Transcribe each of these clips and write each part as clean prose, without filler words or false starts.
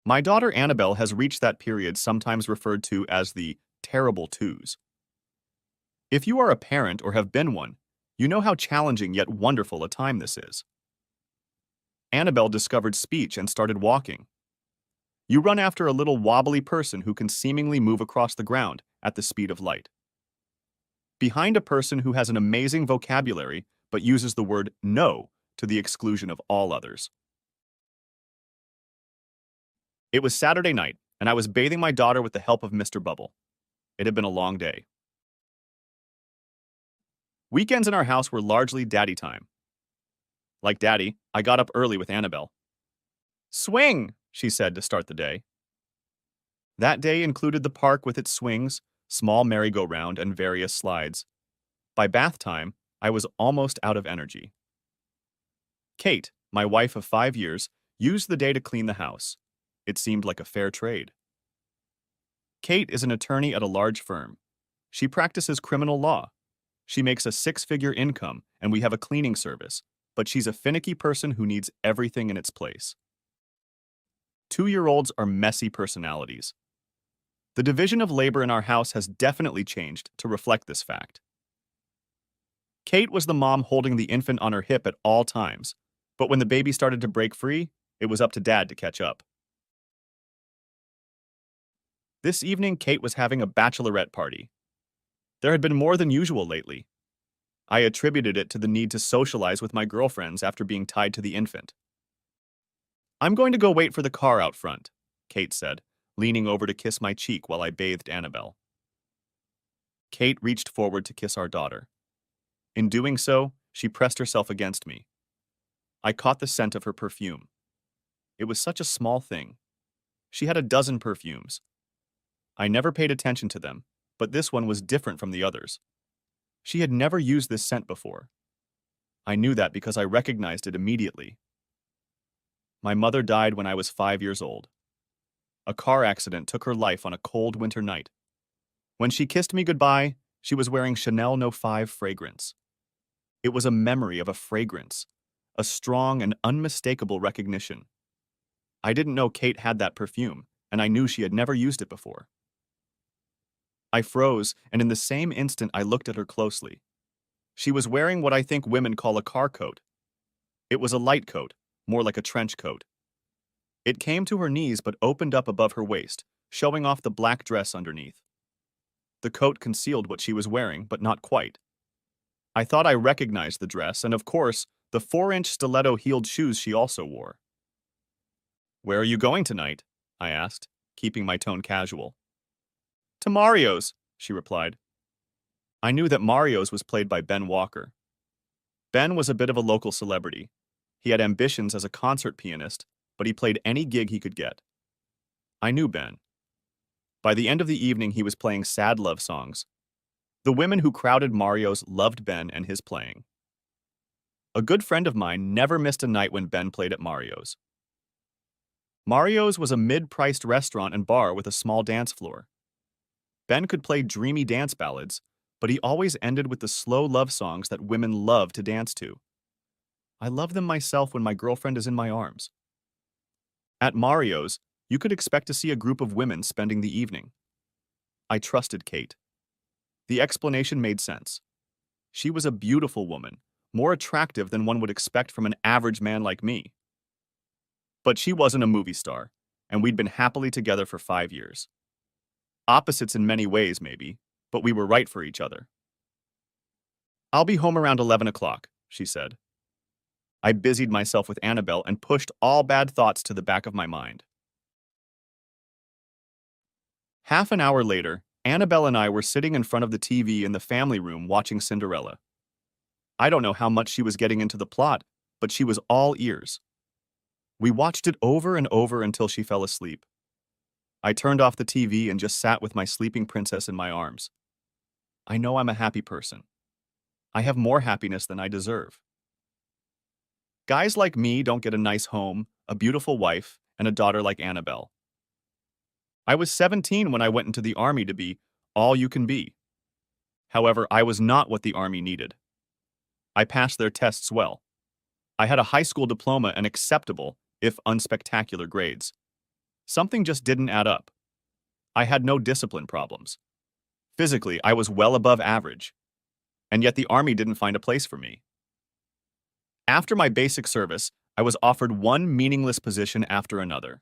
My daughter Annabelle has reached that period sometimes referred to as the terrible twos. If you are a parent or have been one, you know how challenging yet wonderful a time this is. Annabelle discovered speech and started walking. You run after a little wobbly person who can seemingly move across the ground at the speed of light. Behind a person who has an amazing vocabulary but uses the word no to the exclusion of all others. It was Saturday night, and I was bathing my daughter with the help of Mr. Bubble. It had been a long day. Weekends in our house were largely daddy time. Like daddy, I got up early with Annabelle. Swing, she said to start the day. That day included the park with its swings, small merry-go-round, and various slides. By bath time, I was almost out of energy. Kate, my wife of 5 years, used the day to clean the house. It seemed like a fair trade. Kate is an attorney at a large firm. She practices criminal law. She makes a 6-figure income, and we have a cleaning service, but she's a finicky person who needs everything in its place. 2-year-olds are messy personalities. The division of labor in our house has definitely changed to reflect this fact. Kate was the mom holding the infant on her hip at all times, but when the baby started to break free, it was up to Dad to catch up. This evening, Kate was having a bachelorette party. There had been more than usual lately. I attributed it to the need to socialize with my girlfriends after being tied to the infant. I'm going to go wait for the car out front, Kate said, leaning over to kiss my cheek while I bathed Annabelle. Kate reached forward to kiss our daughter. In doing so, she pressed herself against me. I caught the scent of her perfume. It was such a small thing. She had a dozen perfumes. I never paid attention to them, but this one was different from the others. She had never used this scent before. I knew that because I recognized it immediately. My mother died when I was 5 years old. A car accident took her life on a cold winter night. When she kissed me goodbye, she was wearing Chanel No. 5 fragrance. It was a memory of a fragrance, a strong and unmistakable recognition. I didn't know Kate had that perfume, and I knew she had never used it before. I froze, and in the same instant I looked at her closely. She was wearing what I think women call a car coat. It was a light coat, more like a trench coat. It came to her knees but opened up above her waist, showing off the black dress underneath. The coat concealed what she was wearing, but not quite. I thought I recognized the dress, and of course, the 4-inch stiletto-heeled shoes she also wore. "Where are you going tonight?" I asked, keeping my tone casual. "To Mario's," she replied. I knew that Mario's was played by Ben Walker. Ben was a bit of a local celebrity. He had ambitions as a concert pianist, but he played any gig he could get. I knew Ben. By the end of the evening, he was playing sad love songs. The women who crowded Mario's loved Ben and his playing. A good friend of mine never missed a night when Ben played at Mario's. Mario's was a mid-priced restaurant and bar with a small dance floor. Ben could play dreamy dance ballads, but he always ended with the slow love songs that women love to dance to. I love them myself when my girlfriend is in my arms. At Mario's, you could expect to see a group of women spending the evening. I trusted Kate. The explanation made sense. She was a beautiful woman, more attractive than one would expect from an average man like me. But she wasn't a movie star, and we'd been happily together for 5 years. Opposites in many ways, maybe, but we were right for each other. "I'll be home around 11 o'clock, she said. I busied myself with Annabelle and pushed all bad thoughts to the back of my mind. Half an hour later, Annabelle and I were sitting in front of the TV in the family room watching Cinderella. I don't know how much she was getting into the plot, but she was all ears. We watched it over and over until she fell asleep. I turned off the TV and just sat with my sleeping princess in my arms. I know I'm a happy person. I have more happiness than I deserve. Guys like me don't get a nice home, a beautiful wife, and a daughter like Annabelle. I was 17 when I went into the army to be all you can be. However, I was not what the army needed. I passed their tests well. I had a high school diploma and acceptable, if unspectacular, grades. Something just didn't add up. I had no discipline problems. Physically, I was well above average, and yet the Army didn't find a place for me. After my basic service, I was offered one meaningless position after another.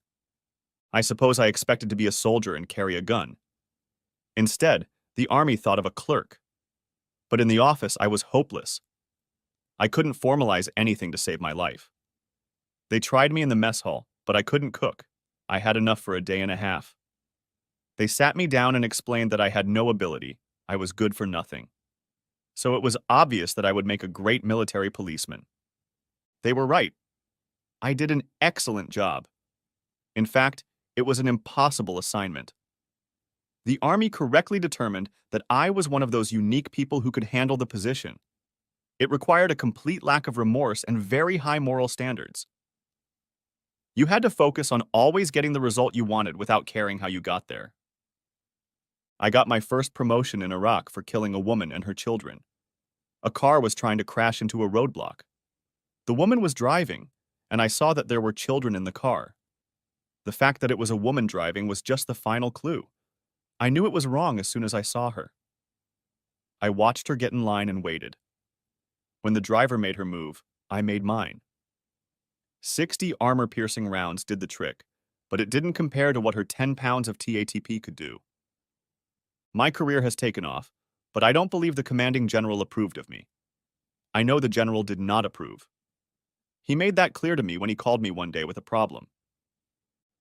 I suppose I expected to be a soldier and carry a gun. Instead, the Army thought of a clerk. But in the office, I was hopeless. I couldn't formalize anything to save my life. They tried me in the mess hall, but I couldn't cook. I had enough for a day and a half. They sat me down and explained that I had no ability. I was good for nothing. So it was obvious that I would make a great military policeman. They were right. I did an excellent job. In fact, it was an impossible assignment. The Army correctly determined that I was one of those unique people who could handle the position. It required a complete lack of remorse and very high moral standards. You had to focus on always getting the result you wanted without caring how you got there. I got my first promotion in Iraq for killing a woman and her children. A car was trying to crash into a roadblock. The woman was driving, and I saw that there were children in the car. The fact that it was a woman driving was just the final clue. I knew it was wrong as soon as I saw her. I watched her get in line and waited. When the driver made her move, I made mine. 60 armor-piercing rounds did the trick, but it didn't compare to what her 10 pounds of TATP could do. My career has taken off, but I don't believe the commanding general approved of me. I know the general did not approve. He made that clear to me when he called me one day with a problem.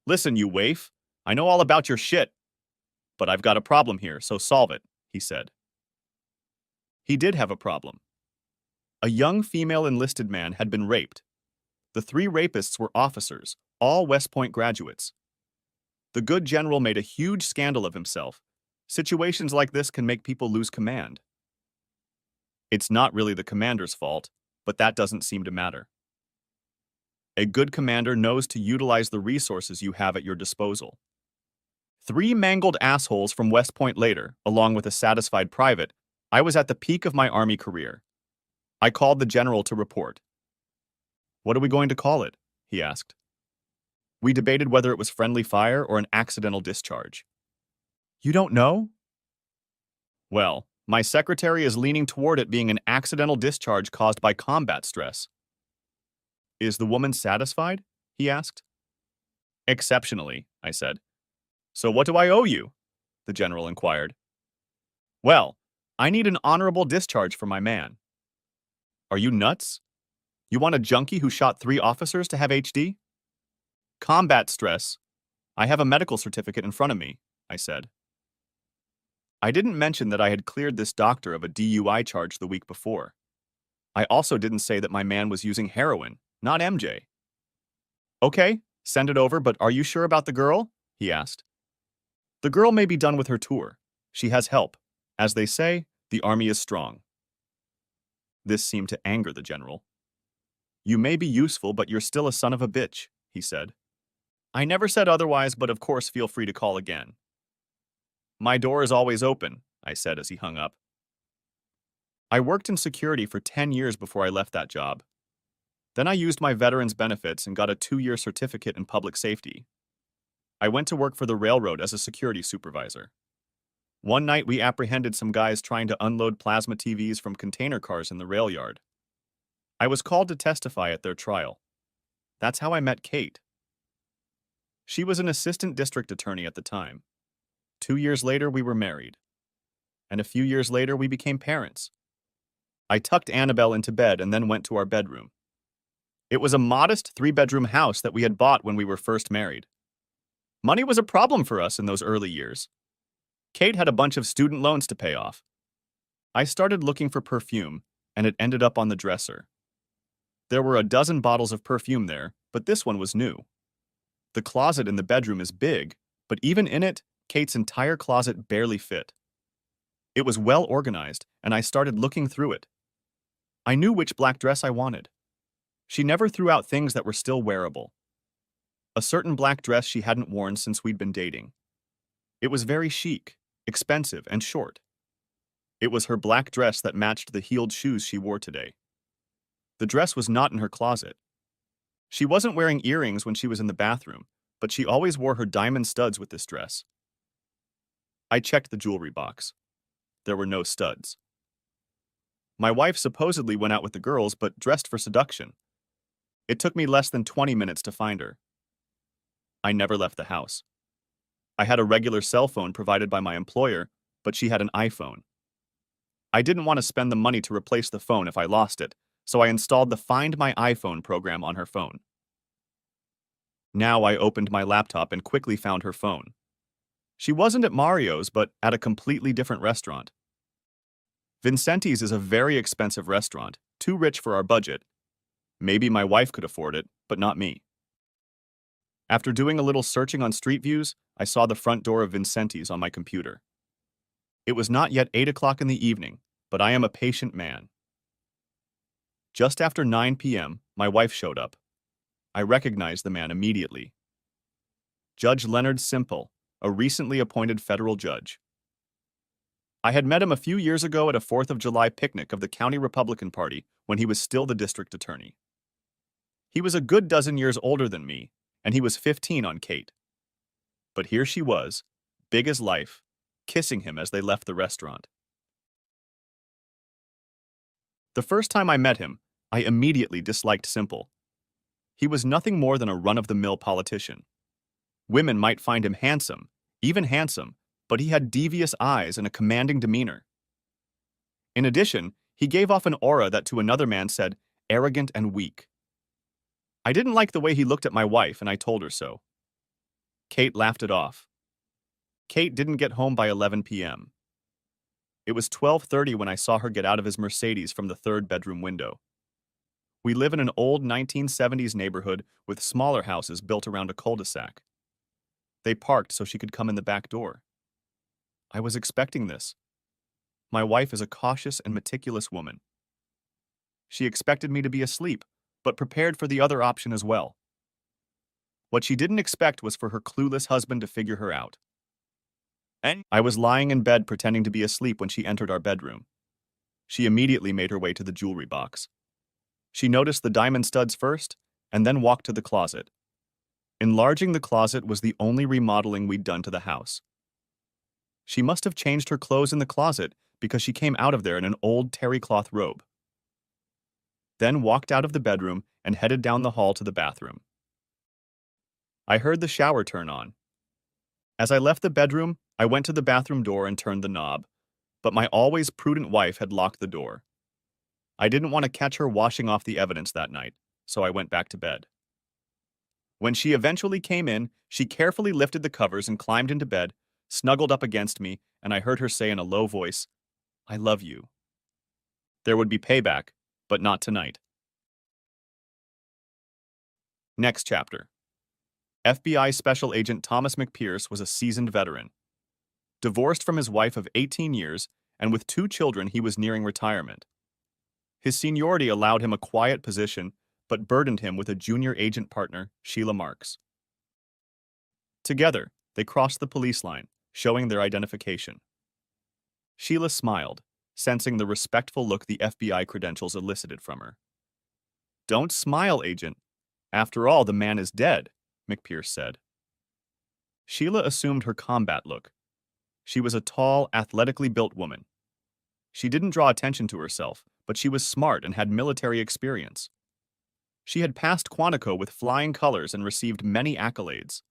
"Listen, you waif, I know all about your shit, but I've got a problem here, so solve it," he said. He did have a problem. A young female enlisted man had been raped. The 3 rapists were officers, all West Point graduates. The good general made a huge scandal of himself. Situations like this can make people lose command. It's not really the commander's fault, but that doesn't seem to matter. A good commander knows to utilize the resources you have at your disposal. 3 mangled assholes from West Point later, along with a satisfied private, I was at the peak of my Army career. I called the general to report. "What are we going to call it?" he asked. We debated whether it was friendly fire or an accidental discharge. "You don't know?" "Well, my secretary is leaning toward it being an accidental discharge caused by combat stress." "Is the woman satisfied?" he asked. "Exceptionally," I said. "So what do I owe you?" the general inquired. "Well, I need an honorable discharge for my man." "Are you nuts? You want a junkie who shot 3 officers to have HD?" "Combat stress. I have a medical certificate in front of me," I said. I didn't mention that I had cleared this doctor of a DUI charge the week before. I also didn't say that my man was using heroin, not MJ. "Okay, send it over, but are you sure about the girl?" he asked. "The girl may be done with her tour. She has help. As they say, the Army is strong." This seemed to anger the general. "You may be useful, but you're still a son of a bitch," he said. "I never said otherwise, but of course feel free to call again." "My door is always open," I said as he hung up. I worked in security for 10 years before I left that job. Then I used my veterans benefits and got a 2-year certificate in public safety. I went to work for the railroad as a security supervisor. One night we apprehended some guys trying to unload plasma TVs from container cars in the rail yard. I was called to testify at their trial. That's how I met Kate. She was an assistant district attorney at the time. 2 years later, we were married. And a few years later, we became parents. I tucked Annabelle into bed and then went to our bedroom. It was a modest 3-bedroom house that we had bought when we were first married. Money was a problem for us in those early years. Kate had a bunch of student loans to pay off. I started looking for perfume, and it ended up on the dresser. There were a dozen bottles of perfume there, but this one was new. The closet in the bedroom is big, but even in it, Kate's entire closet barely fit. It was well organized, and I started looking through it. I knew which black dress I wanted. She never threw out things that were still wearable. A certain black dress she hadn't worn since we'd been dating. It was very chic, expensive, and short. It was her black dress that matched the heeled shoes she wore today. The dress was not in her closet. She wasn't wearing earrings when she was in the bathroom, but she always wore her diamond studs with this dress. I checked the jewelry box. There were no studs. My wife supposedly went out with the girls, but dressed for seduction. It took me less than 20 minutes to find her. I never left the house. I had a regular cell phone provided by my employer, but she had an iPhone. I didn't want to spend the money to replace the phone if I lost it, so I installed the Find My iPhone program on her phone. Now I opened my laptop and quickly found her phone. She wasn't at Mario's, but at a completely different restaurant. Vincenti's is a very expensive restaurant, too rich for our budget. Maybe my wife could afford it, but not me. After doing a little searching on Street Views, I saw the front door of Vincenti's on my computer. It was not yet 8 o'clock in the evening, but I am a patient man. Just after 9 p.m., my wife showed up. I recognized the man immediately. Judge Leonard Simple, a recently appointed federal judge. I had met him a few years ago at a 4th of July picnic of the County Republican Party when he was still the district attorney. He was a good dozen years older than me, and he was 15 on Kate. But here she was, big as life, kissing him as they left the restaurant. The first time I met him, I immediately disliked Simple. He was nothing more than a run-of-the-mill politician. Women might find him handsome, even handsome, but he had devious eyes and a commanding demeanor. In addition, he gave off an aura that to another man said, arrogant and weak. I didn't like the way he looked at my wife, and I told her so. Kate laughed it off. Kate didn't get home by 11 p.m. It was 12:30 when I saw her get out of his Mercedes from the third bedroom window. We live in an old 1970s neighborhood with smaller houses built around a cul-de-sac. They parked so she could come in the back door. I was expecting this. My wife is a cautious and meticulous woman. She expected me to be asleep, but prepared for the other option as well. What she didn't expect was for her clueless husband to figure her out. And I was lying in bed pretending to be asleep when she entered our bedroom. She immediately made her way to the jewelry box. She noticed the diamond studs first, and then walked to the closet. Enlarging the closet was the only remodeling we'd done to the house. She must have changed her clothes in the closet because she came out of there in an old terry cloth robe. Then walked out of the bedroom and headed down the hall to the bathroom. I heard the shower turn on. As I left the bedroom, I went to the bathroom door and turned the knob, but my always prudent wife had locked the door. I didn't want to catch her washing off the evidence that night, so I went back to bed. When she eventually came in, she carefully lifted the covers and climbed into bed, snuggled up against me, and I heard her say in a low voice, "I love you." There would be payback, but not tonight. Next chapter. FBI Special Agent Thomas McPierce was a seasoned veteran. Divorced from his wife of 18 years, and with 2 children, he was nearing retirement. His seniority allowed him a quiet position, but burdened him with a junior agent partner, Sheila Marks. Together, they crossed the police line, showing their identification. Sheila smiled, sensing the respectful look the FBI credentials elicited from her. "Don't smile, Agent. After all, the man is dead," McPierce said. Sheila assumed her combat look. She was a tall, athletically built woman. She didn't draw attention to herself, but she was smart and had military experience. She had passed Quantico with flying colors and received many accolades.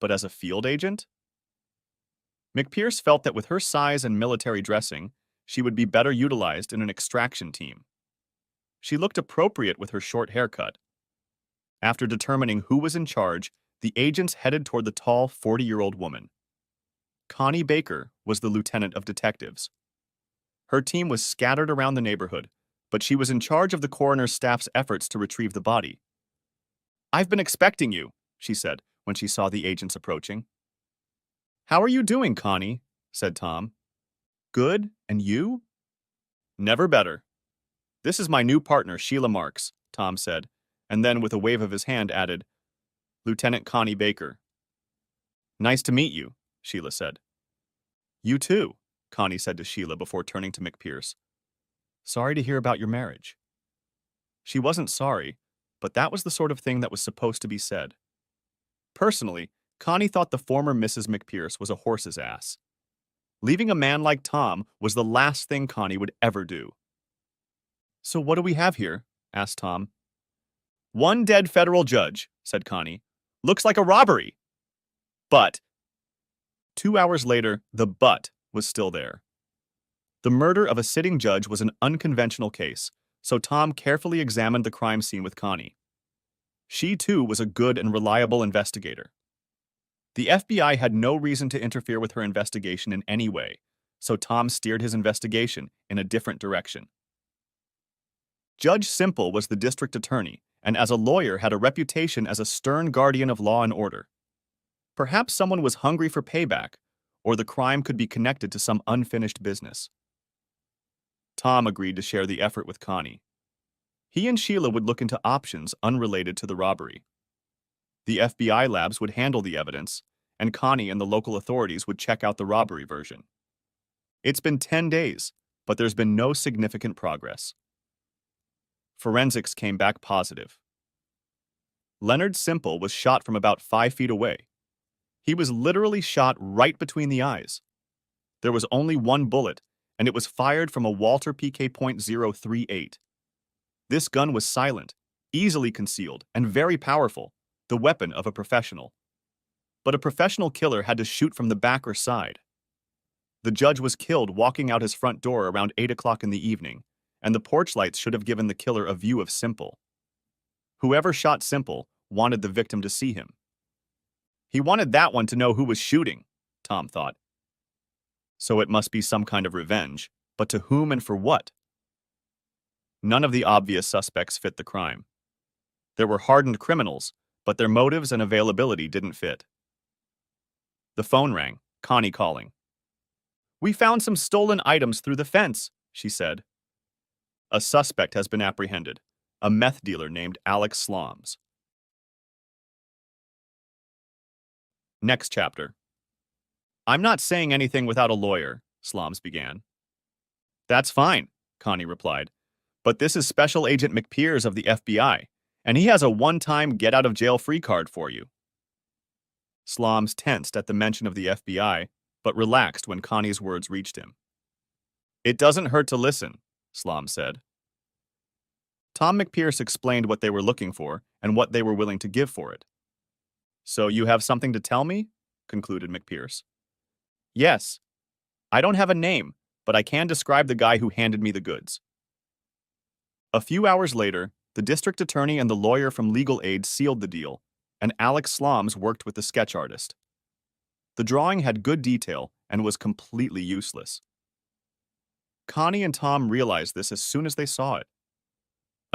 But as a field agent? McPierce felt that with her size and military dressing, she would be better utilized in an extraction team. She looked appropriate with her short haircut. After determining who was in charge, the agents headed toward the tall 40-year-old woman. Connie Baker was the lieutenant of detectives. Her team was scattered around the neighborhood, but she was in charge of the coroner's staff's efforts to retrieve the body. "I've been expecting you," she said when she saw the agents approaching. "How are you doing, Connie?" said Tom. "Good, and you?" "Never better. This is my new partner, Sheila Marks," Tom said, and then with a wave of his hand added, "Lieutenant Connie Baker." "Nice to meet you," Sheila said. "You too," Connie said to Sheila before turning to McPierce. "Sorry to hear about your marriage." She wasn't sorry, but that was the sort of thing that was supposed to be said. Personally, Connie thought the former Mrs. McPierce was a horse's ass. Leaving a man like Tom was the last thing Connie would ever do. "So what do we have here?" asked Tom. "One dead federal judge," said Connie. "Looks like a robbery." But 2 hours later, the but was still there. The murder of a sitting judge was an unconventional case, so Tom carefully examined the crime scene with Connie. She, too, was a good and reliable investigator. The FBI had no reason to interfere with her investigation in any way, so Tom steered his investigation in a different direction. Judge Simple was the district attorney, and as a lawyer had a reputation as a stern guardian of law and order. Perhaps someone was hungry for payback, or the crime could be connected to some unfinished business. Tom agreed to share the effort with Connie. He and Sheila would look into options unrelated to the robbery. The FBI labs would handle the evidence, and Connie and the local authorities would check out the robbery version. It's been 10 days, but there's been no significant progress. Forensics came back positive. Leonard Simple was shot from about 5 feet away. He was literally shot right between the eyes. There was only one bullet, and it was fired from a Walter PK.038. This gun was silent, easily concealed, and very powerful, the weapon of a professional. But a professional killer had to shoot from the back or side. The judge was killed walking out his front door around 8 o'clock in the evening, and the porch lights should have given the killer a view of Simple. Whoever shot Simple wanted the victim to see him. He wanted that one to know who was shooting, Tom thought. So it must be some kind of revenge, but to whom and for what? None of the obvious suspects fit the crime. There were hardened criminals, but their motives and availability didn't fit. The phone rang, Connie calling. "We found some stolen items through the fence," she said. A suspect has been apprehended, a meth dealer named Alex Sloms. Next chapter. "I'm not saying anything without a lawyer," Sloms began. "That's fine," Connie replied. "But this is Special Agent McPierce of the FBI, and he has a one-time get-out-of-jail-free card for you." Sloms tensed at the mention of the FBI, but relaxed when Connie's words reached him. "It doesn't hurt to listen," Sloms said. Tom McPierce explained what they were looking for and what they were willing to give for it. "So you have something to tell me?" concluded McPierce. "Yes. I don't have a name, but I can describe the guy who handed me the goods." A few hours later, the district attorney and the lawyer from Legal Aid sealed the deal, and Alex Sloms worked with the sketch artist. The drawing had good detail and was completely useless. Connie and Tom realized this as soon as they saw it.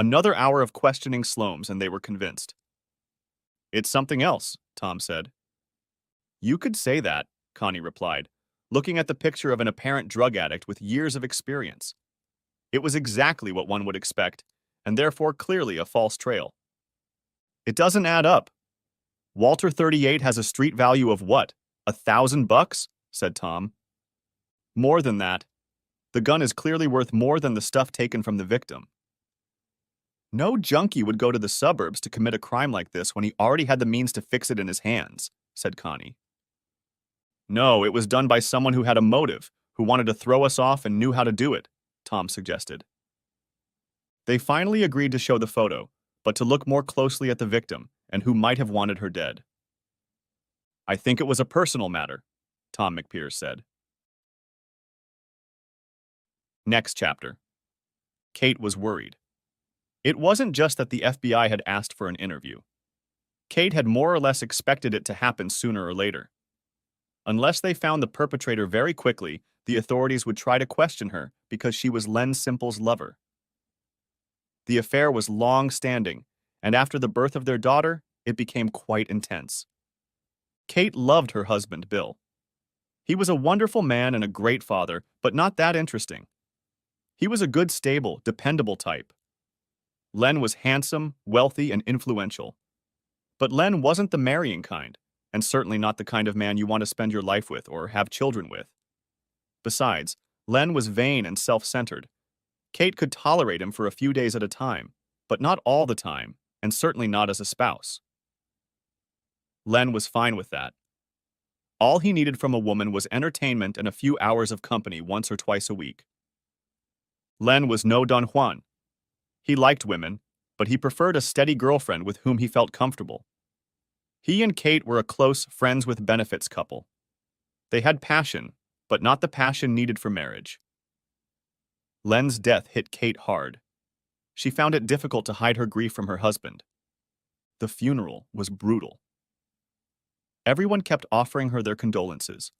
Another hour of questioning Sloms and they were convinced. "It's something else," Tom said. "You could say that," Connie replied, looking at the picture of an apparent drug addict with years of experience. It was exactly what one would expect, and therefore clearly a false trail. "It doesn't add up. Walter 38 has a street value of what, $1,000? said Tom. "More than that. The gun is clearly worth more than the stuff taken from the victim." "No junkie would go to the suburbs to commit a crime like this when he already had the means to fix it in his hands," said Connie. "No, it was done by someone who had a motive, who wanted to throw us off and knew how to do it," Tom suggested. They finally agreed to show the photo, but to look more closely at the victim and who might have wanted her dead. "I think it was a personal matter," Tom McPierce said. Next chapter. Kate was worried. It wasn't just that the FBI had asked for an interview. Kate had more or less expected it to happen sooner or later. Unless they found the perpetrator very quickly, the authorities would try to question her because she was Len Simple's lover. The affair was long-standing, and after the birth of their daughter, it became quite intense. Kate loved her husband, Bill. He was a wonderful man and a great father, but not that interesting. He was a good, stable, dependable type. Len was handsome, wealthy, and influential. But Len wasn't the marrying kind, and certainly not the kind of man you want to spend your life with or have children with. Besides, Len was vain and self-centered. Kate could tolerate him for a few days at a time, but not all the time, and certainly not as a spouse. Len was fine with that. All he needed from a woman was entertainment and a few hours of company once or twice a week. Len was no Don Juan. He liked women, but he preferred a steady girlfriend with whom he felt comfortable. He and Kate were a close friends with benefits couple. They had passion, but not the passion needed for marriage. Len's death hit Kate hard. She found it difficult to hide her grief from her husband. The funeral was brutal. Everyone kept offering her their condolences.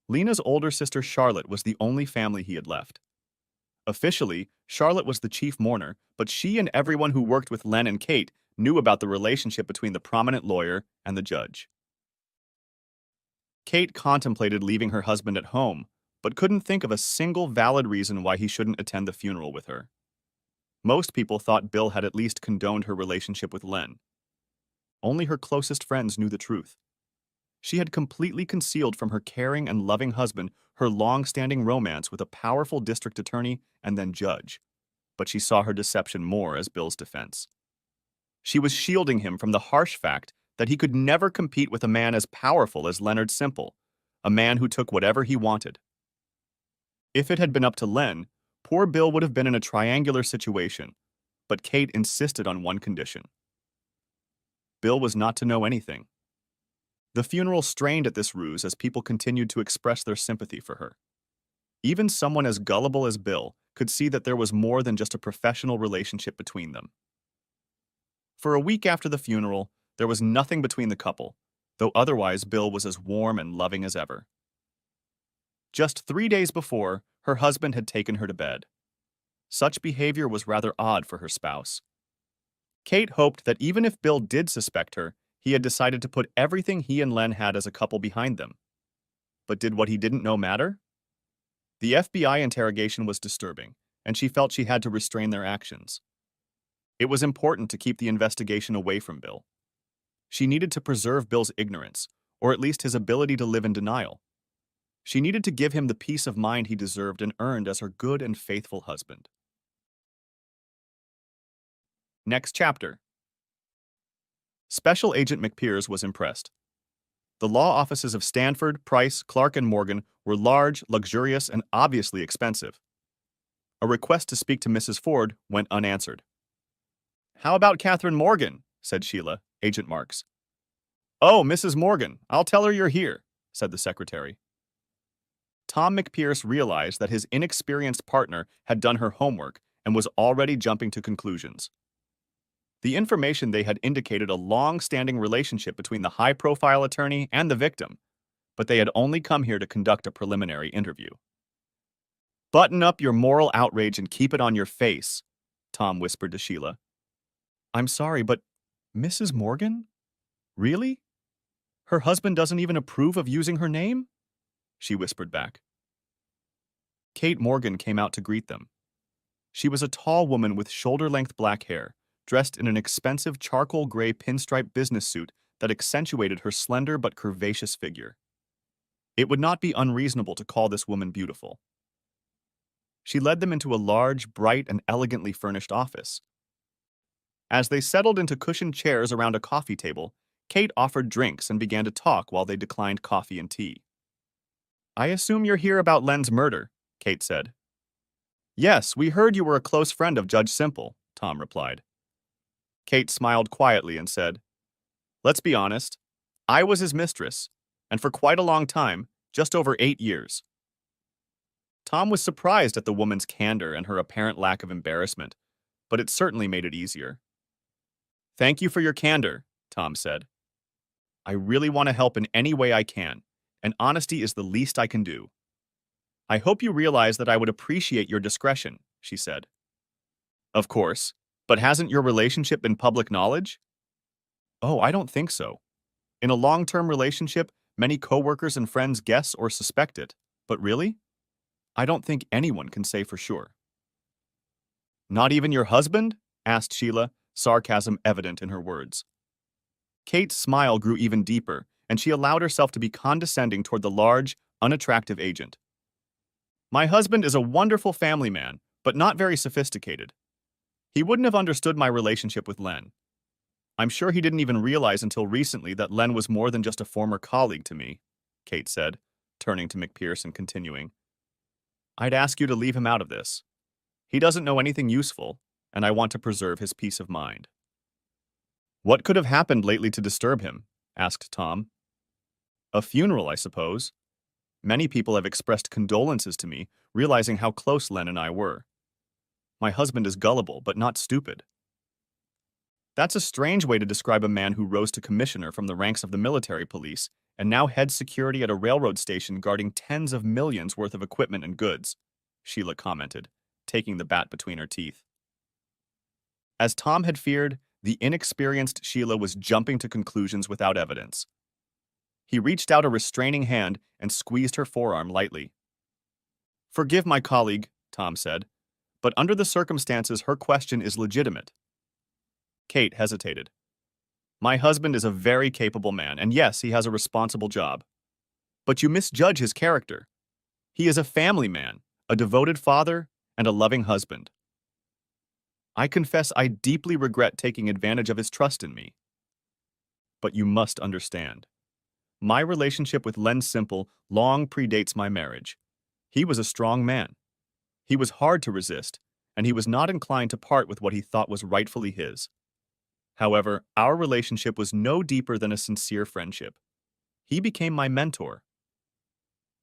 Lena's older sister Charlotte was the only family he had left. Officially, Charlotte was the chief mourner, but she and everyone who worked with Len and Kate knew about the relationship between the prominent lawyer and the judge. Kate contemplated leaving her husband at home, but couldn't think of a single valid reason why he shouldn't attend the funeral with her. Most people thought Bill had at least condoned her relationship with Len. Only her closest friends knew the truth. She had completely concealed from her caring and loving husband her long-standing romance with a powerful district attorney and then judge, but she saw her deception more as Bill's defense. She was shielding him from the harsh fact that he could never compete with a man as powerful as Leonard Simple, a man who took whatever he wanted. If it had been up to Len, poor Bill would have been in a triangular situation, but Kate insisted on one condition. Bill was not to know anything. The funeral strained at this ruse as people continued to express their sympathy for her. Even someone as gullible as Bill could see that there was more than just a professional relationship between them. For a week after the funeral, there was nothing between the couple, though otherwise Bill was as warm and loving as ever. Just 3 days before, her husband had taken her to bed. Such behavior was rather odd for her spouse. Kate hoped that even if Bill did suspect her, he had decided to put everything he and Len had as a couple behind them. But did what he didn't know matter? The FBI interrogation was disturbing, and she felt she had to restrain their actions. It was important to keep the investigation away from Bill. She needed to preserve Bill's ignorance, or at least his ability to live in denial. She needed to give him the peace of mind he deserved and earned as her good and faithful husband. Next chapter. Special Agent McPeers was impressed. The law offices of Stanford, Price, Clark, and Morgan were large, luxurious, and obviously expensive. A request to speak to Mrs. Ford went unanswered. "How about Catherine Morgan?" said Sheila, Agent Marks. "Oh, Mrs. Morgan, I'll tell her you're here," said the secretary. Tom McPeers realized that his inexperienced partner had done her homework and was already jumping to conclusions. The information they had indicated a long-standing relationship between the high-profile attorney and the victim, but they had only come here to conduct a preliminary interview. "Button up your moral outrage and keep it on your face," Tom whispered to Sheila. "I'm sorry, but Mrs. Morgan? Really? Her husband doesn't even approve of using her name?" she whispered back. Kate Morgan came out to greet them. She was a tall woman with shoulder-length black hair, dressed in an expensive charcoal gray pinstripe business suit that accentuated her slender but curvaceous figure. It would not be unreasonable to call this woman beautiful. She led them into a large, bright, and elegantly furnished office. As they settled into cushioned chairs around a coffee table, Kate offered drinks and began to talk while they declined coffee and tea. "I assume you're here about Len's murder," Kate said. "Yes, we heard you were a close friend of Judge Simple," Tom replied. Kate smiled quietly and said, "Let's be honest. I was his mistress, and for quite a long time, just over 8 years." Tom was surprised at the woman's candor and her apparent lack of embarrassment, but it certainly made it easier. "Thank you for your candor," Tom said. "I really want to help in any way I can, and honesty is the least I can do." "I hope you realize that I would appreciate your discretion," she said. "Of course, but hasn't your relationship been public knowledge?" "Oh, I don't think so. In a long-term relationship, many coworkers and friends guess or suspect it, but really? I don't think anyone can say for sure." "Not even your husband?" asked Sheila, sarcasm evident in her words. Kate's smile grew even deeper, and she allowed herself to be condescending toward the large, unattractive agent. "My husband is a wonderful family man, but not very sophisticated. He wouldn't have understood my relationship with Len. I'm sure he didn't even realize until recently that Len was more than just a former colleague to me, Kate said, turning to McPherson, continuing. I'd ask you to leave him out of this. He doesn't know anything useful, and I want to preserve his peace of mind. What could have happened lately to disturb him? Asked Tom. A funeral, I suppose. Many people have expressed condolences to me, realizing how close Len and I were. My husband is gullible, but not stupid. That's a strange way to describe a man who rose to commissioner from the ranks of the military police and now heads security at a railroad station guarding tens of millions worth of equipment and goods, Sheila commented, taking the bat between her teeth. As Tom had feared, the inexperienced Sheila was jumping to conclusions without evidence. He reached out a restraining hand and squeezed her forearm lightly. Forgive my colleague, Tom said, but under the circumstances, her question is legitimate. Kate hesitated. My husband is a very capable man, and yes, he has a responsible job. But you misjudge his character. He is a family man, a devoted father, and a loving husband. I confess I deeply regret taking advantage of his trust in me. But you must understand. My relationship with Len Simple long predates my marriage. He was a strong man. He was hard to resist, and he was not inclined to part with what he thought was rightfully his. However, our relationship was no deeper than a sincere friendship. He became my mentor.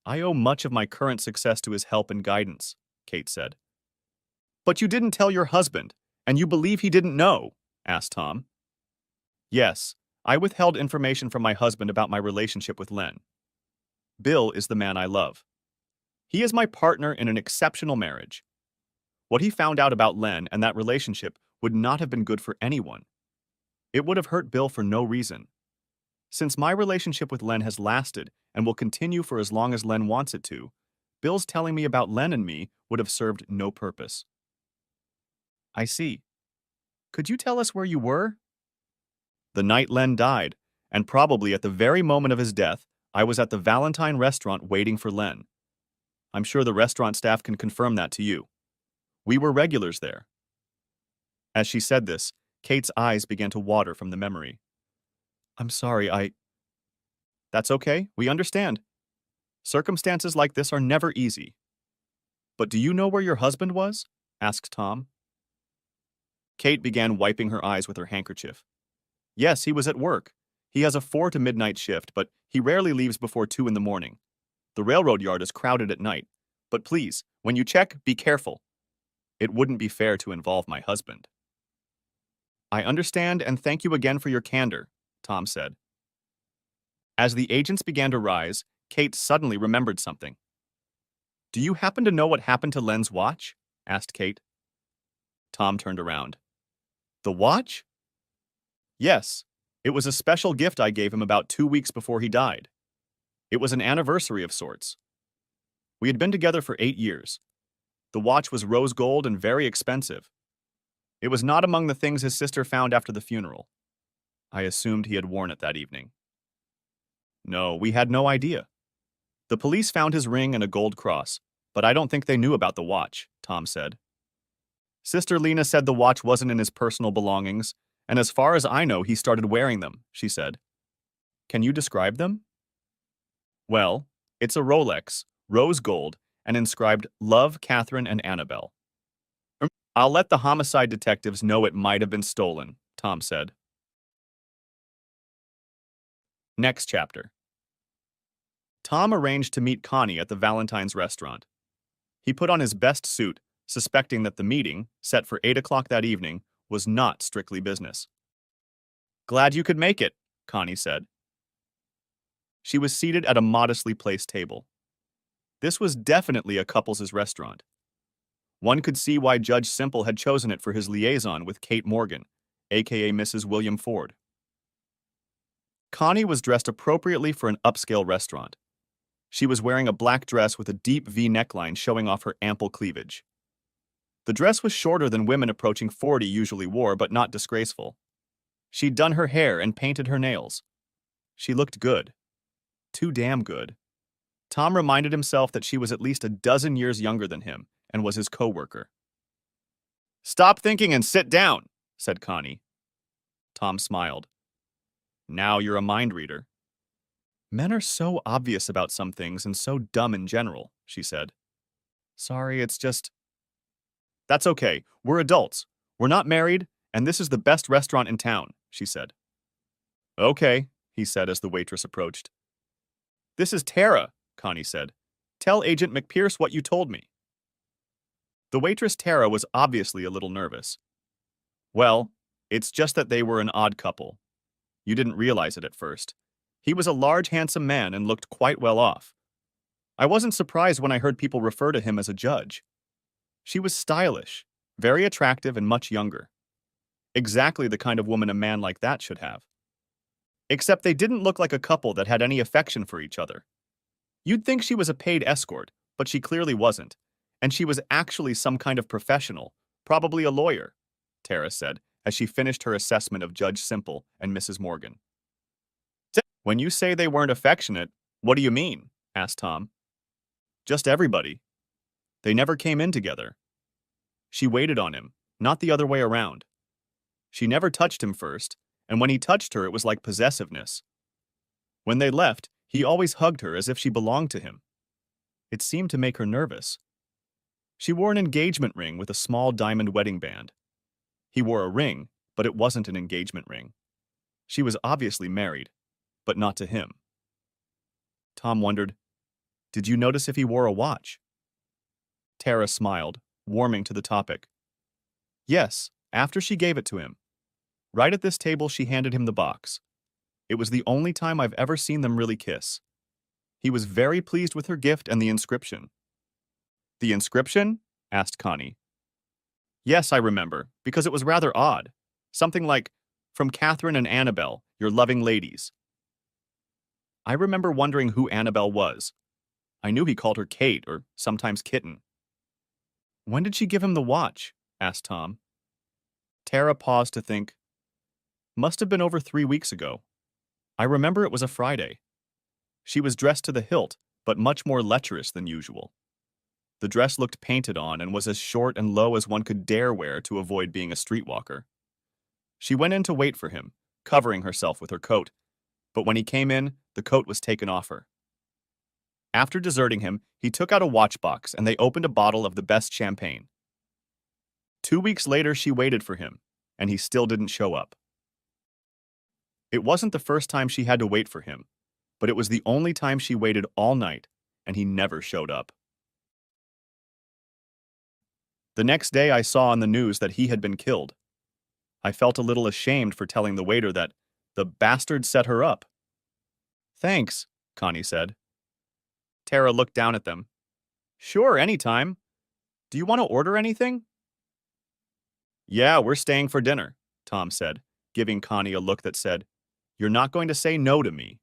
I owe much of my current success to his help and guidance, Kate said. But you didn't tell your husband, and you believe he didn't know? Asked Tom. Yes, I withheld information from my husband about my relationship with Len. Bill is the man I love. He is my partner in an exceptional marriage. What he found out about Len and that relationship would not have been good for anyone. It would have hurt Bill for no reason. Since my relationship with Len has lasted and will continue for as long as Len wants it to, Bill's telling me about Len and me would have served no purpose. I see. Could you tell us where you were? The night Len died, and probably at the very moment of his death, I was at the Valentine restaurant waiting for Len. I'm sure the restaurant staff can confirm that to you. We were regulars there. As she said this, Kate's eyes began to water from the memory. I'm sorry, That's okay, we understand. Circumstances like this are never easy. But do you know where your husband was? Asked Tom. Kate began wiping her eyes with her handkerchief. Yes, he was at work. He has a 4 to midnight shift, but he rarely leaves before 2 in the morning. The railroad yard is crowded at night. But please, when you check, be careful. It wouldn't be fair to involve my husband. I understand and thank you again for your candor, Tom said. As the agents began to rise, Kate suddenly remembered something. Do you happen to know what happened to Len's watch? Asked Kate. Tom turned around. The watch? Yes, it was a special gift I gave him about 2 weeks before he died. It was an anniversary of sorts. We had been together for 8 years. The watch was rose gold and very expensive. It was not among the things his sister found after the funeral. I assumed he had worn it that evening. No, we had no idea. The police found his ring and a gold cross, but I don't think they knew about the watch, Tom said. Sister Lena said the watch wasn't in his personal belongings, and as far as I know, he started wearing them, she said. Can you describe them? Well, it's a Rolex, rose gold, and inscribed Love, Catherine, and Annabelle. I'll let the homicide detectives know it might have been stolen, Tom said. Next chapter. Tom arranged to meet Connie at the Valentine's restaurant. He put on his best suit, suspecting that the meeting, set for 8 o'clock that evening, was not strictly business. Glad you could make it, Connie said. She was seated at a modestly placed table. This was definitely a couples' restaurant. One could see why Judge Simple had chosen it for his liaison with Kate Morgan, aka Mrs. William Ford. Connie was dressed appropriately for an upscale restaurant. She was wearing a black dress with a deep V neckline showing off her ample cleavage. The dress was shorter than women approaching 40 usually wore, but not disgraceful. She'd done her hair and painted her nails. She looked good. Too damn good. Tom reminded himself that she was at least a dozen years younger than him and was his co-worker. Stop thinking and sit down, said Connie. Tom smiled. Now you're a mind reader. Men are so obvious about some things and so dumb in general, she said. Sorry, it's just... That's okay. We're adults. We're not married, and this is the best restaurant in town, she said. Okay, he said as the waitress approached. This is Tara, Connie said. Tell Agent McPierce what you told me. The waitress Tara was obviously a little nervous. Well, it's just that they were an odd couple. You didn't realize it at first. He was a large, handsome man and looked quite well off. I wasn't surprised when I heard people refer to him as a judge. She was stylish, very attractive, and much younger. Exactly the kind of woman a man like that should have. Except they didn't look like a couple that had any affection for each other. You'd think she was a paid escort, but she clearly wasn't, and she was actually some kind of professional, probably a lawyer, Tara said, as she finished her assessment of Judge Simple and Mrs. Morgan. When you say they weren't affectionate, what do you mean? Asked Tom. Just everybody. They never came in together. She waited on him, not the other way around. She never touched him first, and when he touched her, it was like possessiveness. When they left, he always hugged her as if she belonged to him. It seemed to make her nervous. She wore an engagement ring with a small diamond wedding band. He wore a ring, but it wasn't an engagement ring. She was obviously married, but not to him. Tom wondered, did you notice if he wore a watch? Tara smiled, warming to the topic. Yes, after she gave it to him. Right at this table, she handed him the box. It was the only time I've ever seen them really kiss. He was very pleased with her gift and the inscription. The inscription? Asked Connie. Yes, I remember, because it was rather odd. Something like, from Catherine and Annabelle, your loving ladies. I remember wondering who Annabelle was. I knew he called her Kate, or sometimes Kitten. When did she give him the watch? Asked Tom. Tara paused to think. Must have been over 3 weeks ago. I remember it was a Friday. She was dressed to the hilt, but much more lecherous than usual. The dress looked painted on and was as short and low as one could dare wear to avoid being a streetwalker. She went in to wait for him, covering herself with her coat, but when he came in, the coat was taken off her. After deserting him, he took out a watch box and they opened a bottle of the best champagne. 2 weeks later, she waited for him, and he still didn't show up. It wasn't the first time she had to wait for him, but it was the only time she waited all night, and he never showed up. The next day, I saw on the news that he had been killed. I felt a little ashamed for telling the waiter that the bastard set her up. Thanks, Connie said. Tara looked down at them. Sure, anytime. Do you want to order anything? Yeah, we're staying for dinner, Tom said, giving Connie a look that said, You're not going to say no to me.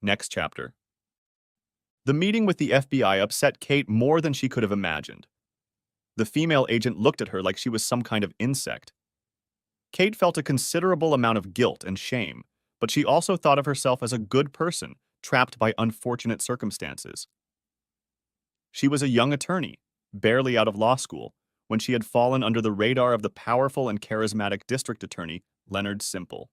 Next chapter. The meeting with the FBI upset Kate more than she could have imagined. The female agent looked at her like she was some kind of insect. Kate felt a considerable amount of guilt and shame, but she also thought of herself as a good person trapped by unfortunate circumstances. She was a young attorney, barely out of law school, when she had fallen under the radar of the powerful and charismatic district attorney, Leonard Simple.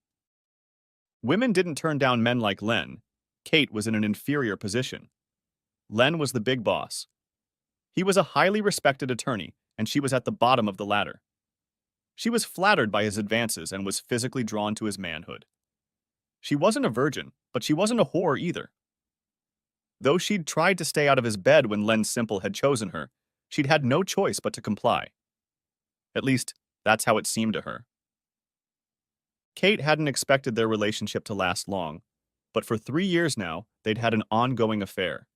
Women didn't turn down men like Len. Kate was in an inferior position. Len was the big boss. He was a highly respected attorney, and she was at the bottom of the ladder. She was flattered by his advances and was physically drawn to his manhood. She wasn't a virgin, but she wasn't a whore either. Though she'd tried to stay out of his bed when Len Simple had chosen her, she'd had no choice but to comply. At least, that's how it seemed to her. Kate hadn't expected their relationship to last long, but for 3 years now, they'd had an ongoing affair.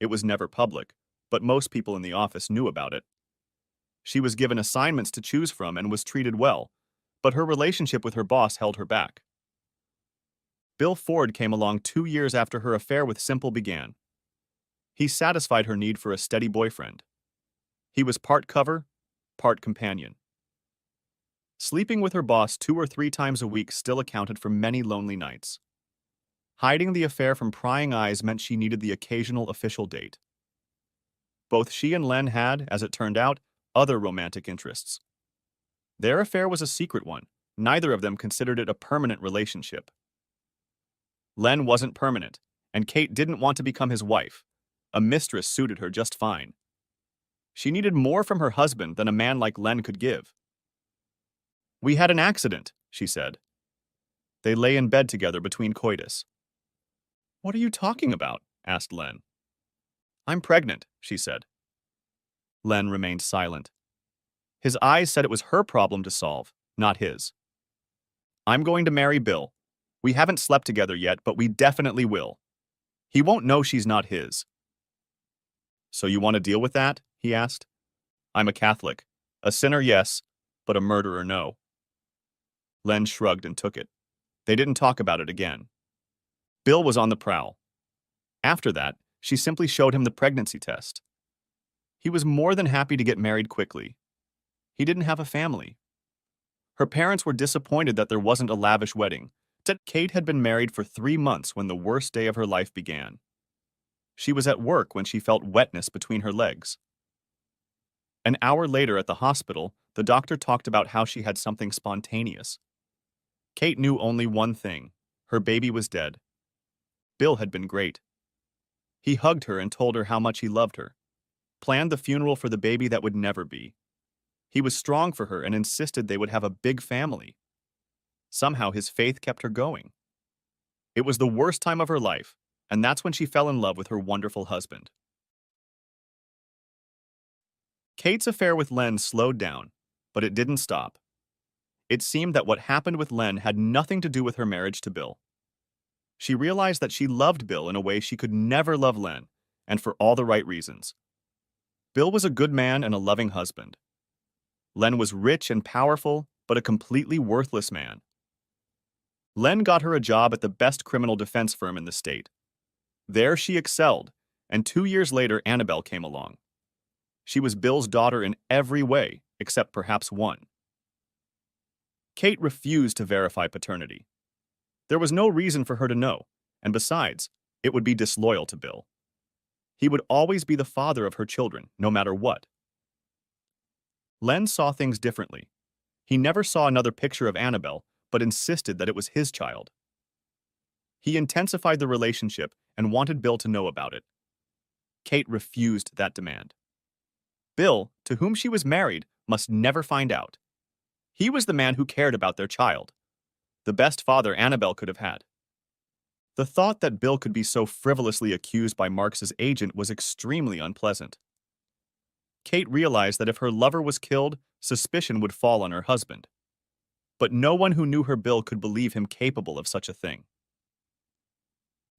It was never public, but most people in the office knew about it. She was given assignments to choose from and was treated well, but her relationship with her boss held her back. Bill Ford came along 2 years after her affair with Simple began. He satisfied her need for a steady boyfriend. He was part cover, part companion. Sleeping with her boss 2 or 3 times a week still accounted for many lonely nights. Hiding the affair from prying eyes meant she needed the occasional official date. Both she and Len had, as it turned out, other romantic interests. Their affair was a secret one, Neither of them considered it a permanent relationship. Len wasn't permanent, and Kate didn't want to become his wife. A mistress suited her just fine. She needed more from her husband than a man like Len could give. "We had an accident," she said. They lay in bed together between coitus. "What are you talking about?" asked Len. "I'm pregnant," she said. Len remained silent. His eyes said it was her problem to solve, not his. "I'm going to marry Bill. We haven't slept together yet, but we definitely will. He won't know she's not his." "So you want to deal with that?" he asked. "I'm a Catholic. A sinner, yes, but a murderer, no." Len shrugged and took it. They didn't talk about it again. Bill was on the prowl. After that, she simply showed him the pregnancy test. He was more than happy to get married quickly. He didn't have a family. Her parents were disappointed that there wasn't a lavish wedding. Kate had been married for 3 months when the worst day of her life began. She was at work when she felt wetness between her legs. An hour later at the hospital, the doctor talked about how she had something spontaneous. Kate knew only one thing: her baby was dead. Bill had been great. He hugged her and told her how much he loved her, planned the funeral for the baby that would never be. He was strong for her and insisted they would have a big family. Somehow his faith kept her going. It was the worst time of her life, and that's when she fell in love with her wonderful husband. Kate's affair with Len slowed down, but it didn't stop. It seemed that what happened with Len had nothing to do with her marriage to Bill. She realized that she loved Bill in a way she could never love Len, and for all the right reasons. Bill was a good man and a loving husband. Len was rich and powerful, but a completely worthless man. Len got her a job at the best criminal defense firm in the state. There she excelled, and 2 years later Annabelle came along. She was Bill's daughter in every way, except perhaps one. Kate refused to verify paternity. There was no reason for her to know, and besides, it would be disloyal to Bill. He would always be the father of her children, no matter what. Len saw things differently. He never saw another picture of Annabelle, but insisted that it was his child. He intensified the relationship and wanted Bill to know about it. Kate refused that demand. Bill, to whom she was married, must never find out. He was the man who cared about their child, the best father Annabelle could have had. The thought that Bill could be so frivolously accused by Marks's agent was extremely unpleasant. Kate realized that if her lover was killed, suspicion would fall on her husband. But no one who knew her Bill could believe him capable of such a thing.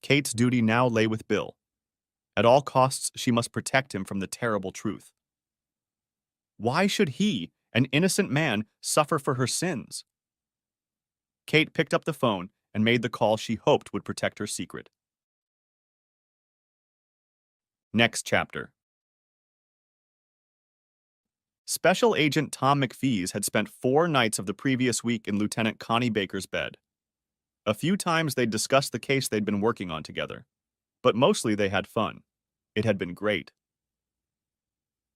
Kate's duty now lay with Bill. At all costs, she must protect him from the terrible truth. Why should he, an innocent man, suffer for her sins? Kate picked up the phone and made the call she hoped would protect her secret. Next chapter. Special Agent Tom McPhees had spent 4 nights of the previous week in Lieutenant Connie Baker's bed. A few times they'd discussed the case they'd been working on together, but mostly they had fun. It had been great.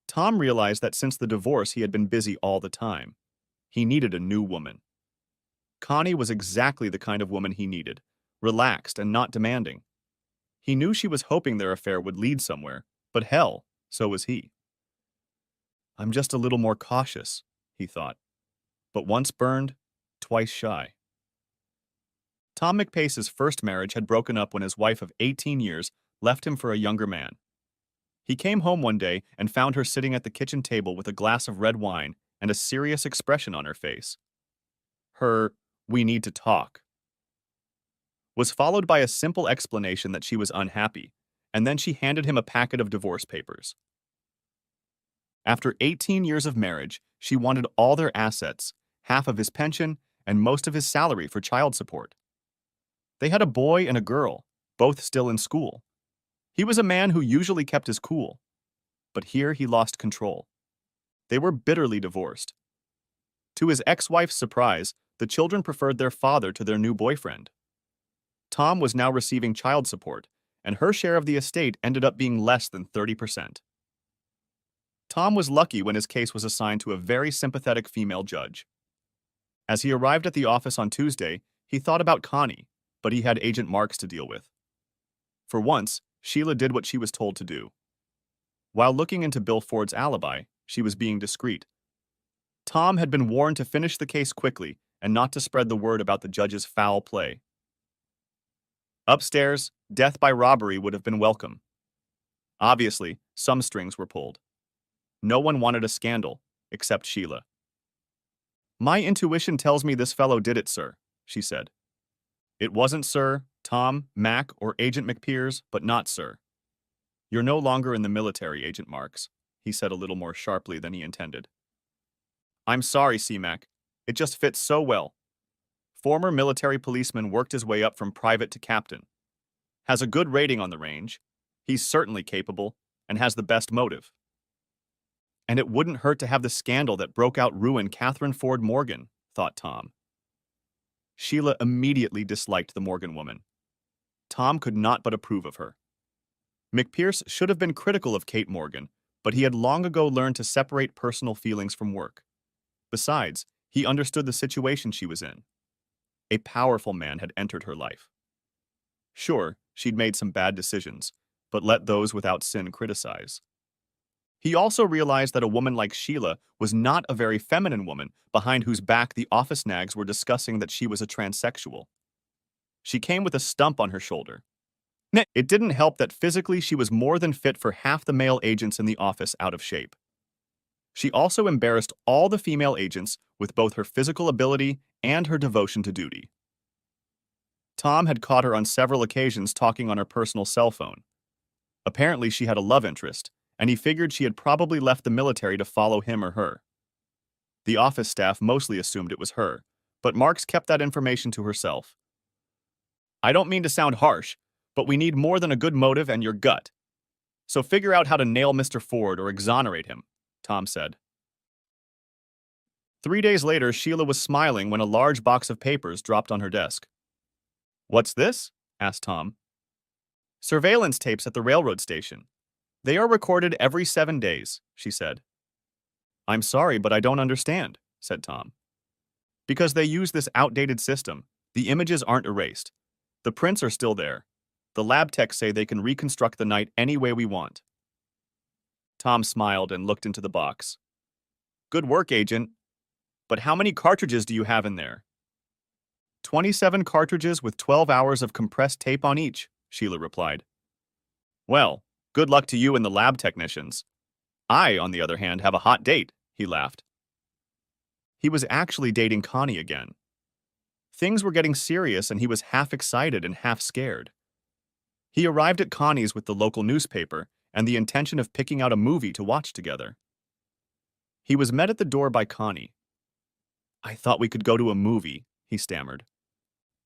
Tom realized that since the divorce he had been busy all the time. He needed a new woman. Connie was exactly the kind of woman he needed, relaxed and not demanding. He knew she was hoping their affair would lead somewhere, but hell, so was he. "I'm just a little more cautious," he thought. But once burned, twice shy. Tom McPace's first marriage had broken up when his wife of 18 years left him for a younger man. He came home one day and found her sitting at the kitchen table with a glass of red wine and a serious expression on her face. Her "we need to talk" was followed by a simple explanation that she was unhappy, and then she handed him a packet of divorce papers. After 18 years of marriage, she wanted all their assets, half of his pension, and most of his salary for child support. They had a boy and a girl, both still in school. He was a man who usually kept his cool, but here he lost control. They were bitterly divorced. To his ex-wife's surprise, the children preferred their father to their new boyfriend. Tom was now receiving child support, and her share of the estate ended up being less than 30%. Tom was lucky when his case was assigned to a very sympathetic female judge. As he arrived at the office on Tuesday, he thought about Connie, but he had Agent Marks to deal with. For once, Sheila did what she was told to do. While looking into Bill Ford's alibi, she was being discreet. Tom had been warned to finish the case quickly and not to spread the word about the judge's foul play. Upstairs, death by robbery would have been welcome. Obviously, some strings were pulled. No one wanted a scandal, except Sheila. "My intuition tells me this fellow did it, sir," she said. "It wasn't Sir, Tom, Mac, or Agent McPeers, but not Sir. You're no longer in the military, Agent Marks," he said a little more sharply than he intended. "I'm sorry, C-Mac. It just fits so well. Former military policeman worked his way up from private to captain. Has a good rating on the range. He's certainly capable, and has the best motive. And it wouldn't hurt to have the scandal that broke out ruin Catherine Ford Morgan," thought Tom. Sheila immediately disliked the Morgan woman. Tom could not but approve of her. McPierce should have been critical of Kate Morgan, but he had long ago learned to separate personal feelings from work. Besides, he understood the situation she was in. A powerful man had entered her life. Sure, she'd made some bad decisions, but let those without sin criticize. He also realized that a woman like Sheila was not a very feminine woman behind whose back the office nags were discussing that she was a transsexual. She came with a stump on her shoulder. It didn't help that physically she was more than fit for half the male agents in the office out of shape. She also embarrassed all the female agents with both her physical ability and her devotion to duty. Tom had caught her on several occasions talking on her personal cell phone. Apparently she had a love interest, and he figured she had probably left the military to follow him or her. The office staff mostly assumed it was her, but Marks kept that information to herself. "I don't mean to sound harsh, but we need more than a good motive and your gut. So figure out how to nail Mr. Ford or exonerate him," Tom said. 3 days later, Sheila was smiling when a large box of papers dropped on her desk. "What's this?" asked Tom. "Surveillance tapes at the railroad station. They are recorded every 7 days," she said. "I'm sorry, but I don't understand," said Tom. "Because they use this outdated system. The images aren't erased. The prints are still there. The lab techs say they can reconstruct the night any way we want." Tom smiled and looked into the box. "Good work, Agent. But how many cartridges do you have in there?" 27 cartridges with 12 hours of compressed tape on each," Sheila replied. "Well, good luck to you and the lab technicians. I, on the other hand, have a hot date," he laughed. He was actually dating Connie again. Things were getting serious and he was half excited and half scared. He arrived at Connie's with the local newspaper and the intention of picking out a movie to watch together. He was met at the door by Connie. "I thought we could go to a movie," he stammered.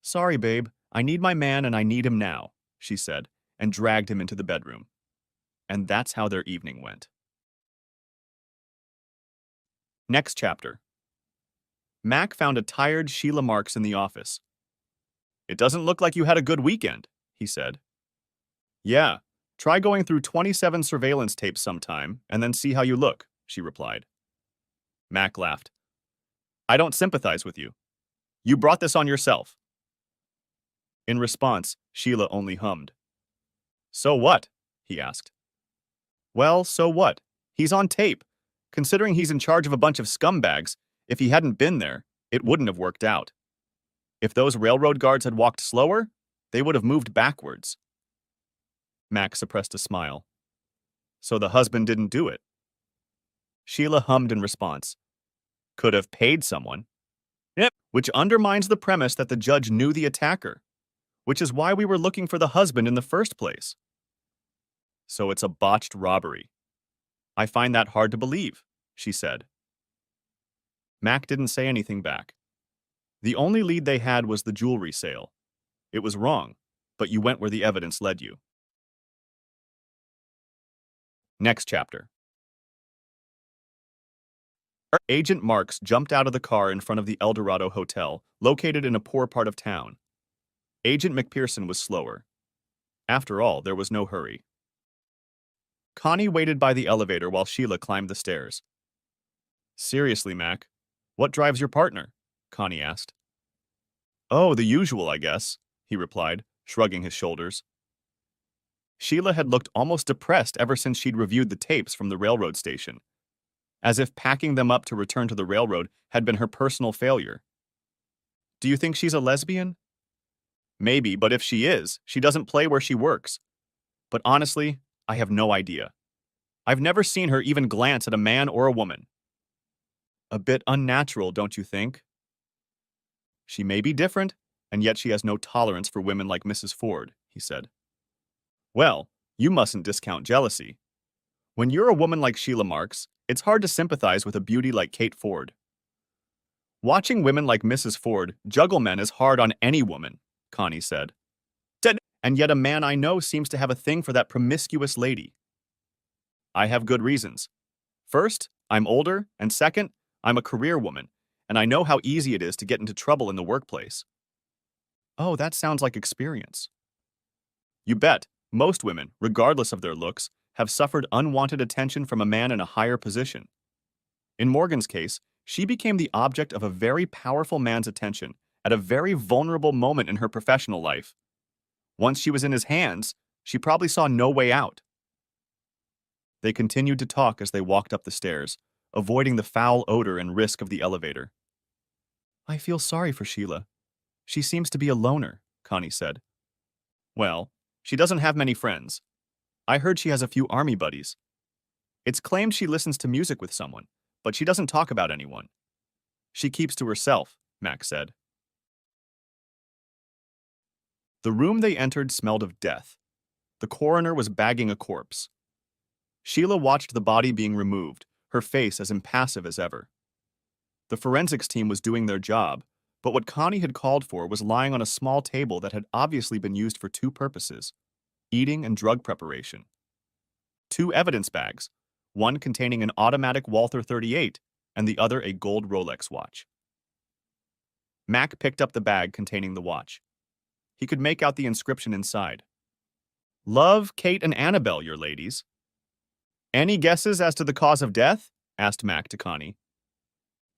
"Sorry, babe. I need my man and I need him now," she said, and dragged him into the bedroom. And that's how their evening went. Next chapter. Mac found a tired Sheila Marks in the office. "It doesn't look like you had a good weekend," he said. "Yeah, try going through 27 surveillance tapes sometime and then see how you look," she replied. Mac laughed. "I don't sympathize with you. You brought this on yourself." In response, Sheila only hummed. "So what?" he asked. "Well, so what? He's on tape. Considering he's in charge of a bunch of scumbags, if he hadn't been there, it wouldn't have worked out. If those railroad guards had walked slower, they would have moved backwards." Mac suppressed a smile. "So the husband didn't do it?" Sheila hummed in response. "Could have paid someone." "Yep." "Which undermines the premise that the judge knew the attacker, which is why we were looking for the husband in the first place." "So it's a botched robbery. I find that hard to believe," she said. Mac didn't say anything back. The only lead they had was the jewelry sale. It was wrong, but you went where the evidence led you. Next chapter. Agent Marks jumped out of the car in front of the Eldorado Hotel, located in a poor part of town. Agent McPherson was slower. After all, there was no hurry. Connie waited by the elevator while Sheila climbed the stairs. "Seriously, Mac, what drives your partner?" Connie asked. Oh, the usual, I guess, he replied, shrugging his shoulders. Sheila had looked almost depressed ever since she'd reviewed the tapes from the railroad station, as if packing them up to return to the railroad had been her personal failure. Do you think she's a lesbian? Maybe, but if she is, she doesn't play where she works. But honestly, I have no idea. I've never seen her even glance at a man or a woman. A bit unnatural, don't you think? She may be different, and yet she has no tolerance for women like Mrs. Ford, he said. Well, you mustn't discount jealousy. When you're a woman like Sheila Marks, it's hard to sympathize with a beauty like Kate Ford. Watching women like Mrs. Ford juggle men is hard on any woman, Connie said. And yet a man I know seems to have a thing for that promiscuous lady. I have good reasons. First, I'm older, and second, I'm a career woman, and I know how easy it is to get into trouble in the workplace. Oh, that sounds like experience. You bet, most women, regardless of their looks, have suffered unwanted attention from a man in a higher position. In Morgan's case, she became the object of a very powerful man's attention at a very vulnerable moment in her professional life. Once she was in his hands, she probably saw no way out. They continued to talk as they walked up the stairs, avoiding the foul odor and risk of the elevator. I feel sorry for Sheila. She seems to be a loner, Connie said. Well, she doesn't have many friends. I heard she has a few army buddies. It's claimed she listens to music with someone, but she doesn't talk about anyone. She keeps to herself, Max said. The room they entered smelled of death. The coroner was bagging a corpse. Sheila watched the body being removed, her face as impassive as ever. The forensics team was doing their job, but what Connie had called for was lying on a small table that had obviously been used for two purposes: eating and drug preparation. Two evidence bags, one containing an automatic Walther 38 and the other a gold Rolex watch. Mac picked up the bag containing the watch. He could make out the inscription inside. Love, Kate, and Annabelle, your ladies. Any guesses as to the cause of death? Asked Mac to Connie.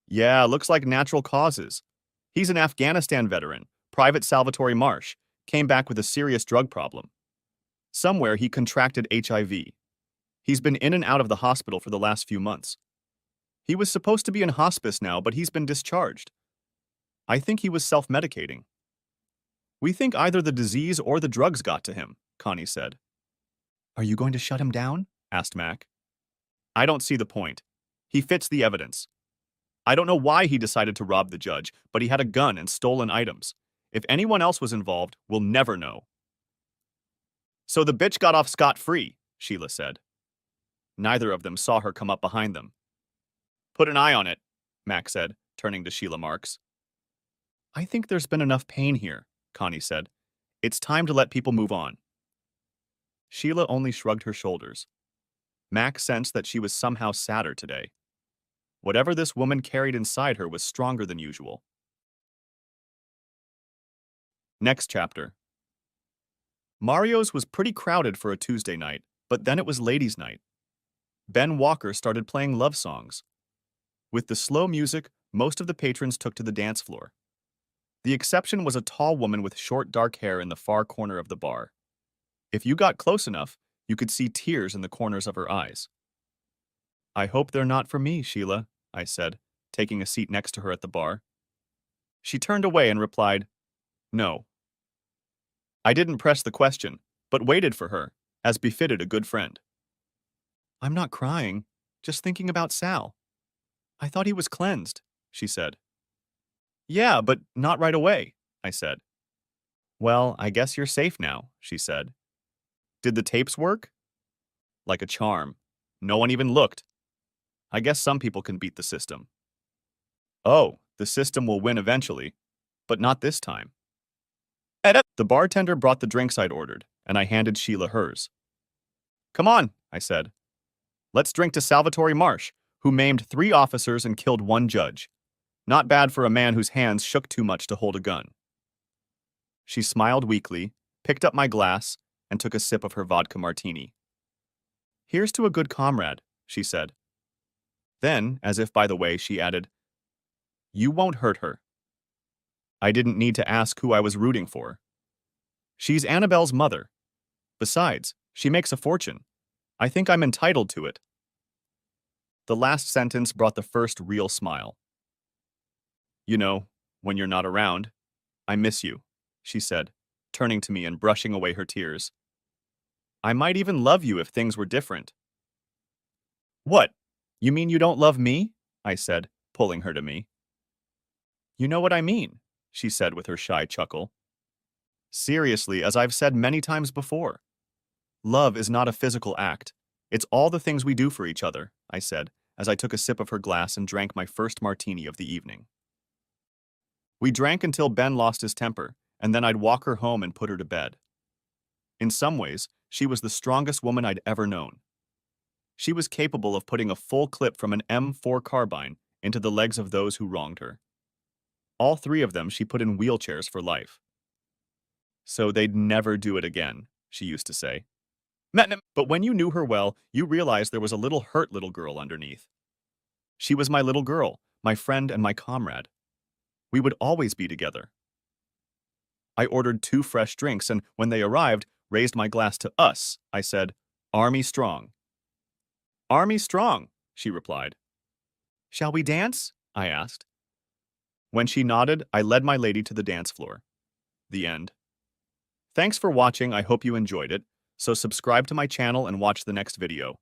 Yeah, looks like natural causes. He's an Afghanistan veteran, Private Salvatore Marsh, came back with a serious drug problem. Somewhere he contracted HIV. He's been in and out of the hospital for the last few months. He was supposed to be in hospice now, but he's been discharged. I think he was self-medicating. We think either the disease or the drugs got to him, Connie said. Are you going to shut him down? Asked Mac. I don't see the point. He fits the evidence. I don't know why he decided to rob the judge, but he had a gun and stolen items. If anyone else was involved, we'll never know. So the bitch got off scot-free, Sheila said. Neither of them saw her come up behind them. Put an eye on it, Mac said, turning to Sheila Marks. I think there's been enough pain here, Connie said. It's time to let people move on. Sheila only shrugged her shoulders. Mac sensed that she was somehow sadder today. Whatever this woman carried inside her was stronger than usual. Next chapter. Mario's was pretty crowded for a Tuesday night, but then it was ladies' night. Ben Walker started playing love songs. With the slow music, most of the patrons took to the dance floor. The exception was a tall woman with short dark hair in the far corner of the bar. If you got close enough, you could see tears in the corners of her eyes. I hope they're not for me, Sheila, I said, taking a seat next to her at the bar. She turned away and replied, No. I didn't press the question, but waited for her, as befitted a good friend. I'm not crying, just thinking about Sal. I thought he was cleansed, she said. Yeah, but not right away, I said. Well, I guess you're safe now, she said. Did the tapes work? Like a charm. No one even looked. I guess some people can beat the system. Oh, the system will win eventually, but not this time. The bartender brought the drinks I'd ordered, and I handed Sheila hers. Come on, I said. Let's drink to Salvatore Marsh, who maimed 3 officers and killed 1 judge. Not bad for a man whose hands shook too much to hold a gun. She smiled weakly, picked up my glass, and took a sip of her vodka martini. Here's to a good comrade, she said. Then, as if by the way, she added, You won't hurt her. I didn't need to ask who I was rooting for. She's Annabelle's mother. Besides, she makes a fortune. I think I'm entitled to it. The last sentence brought the first real smile. You know, when you're not around, I miss you, she said, turning to me and brushing away her tears. I might even love you if things were different. What? You mean you don't love me? I said, pulling her to me. You know what I mean, she said with her shy chuckle. Seriously, as I've said many times before, love is not a physical act. It's all the things we do for each other, I said, as I took a sip of her glass and drank my first martini of the evening. We drank until Ben lost his temper, and then I'd walk her home and put her to bed. In some ways, she was the strongest woman I'd ever known. She was capable of putting a full clip from an M4 carbine into the legs of those who wronged her. All three of them she put in wheelchairs for life. So they'd never do it again, she used to say. But when you knew her well, you realized there was a little hurt little girl underneath. She was my little girl, my friend and my comrade. We would always be together. I ordered 2 fresh drinks and, when they arrived, raised my glass to us. I said, Army strong. Army strong, she replied. Shall we dance? I asked. When she nodded, I led my lady to the dance floor. The end. Thanks for watching. I hope you enjoyed it. So subscribe to my channel and watch the next video.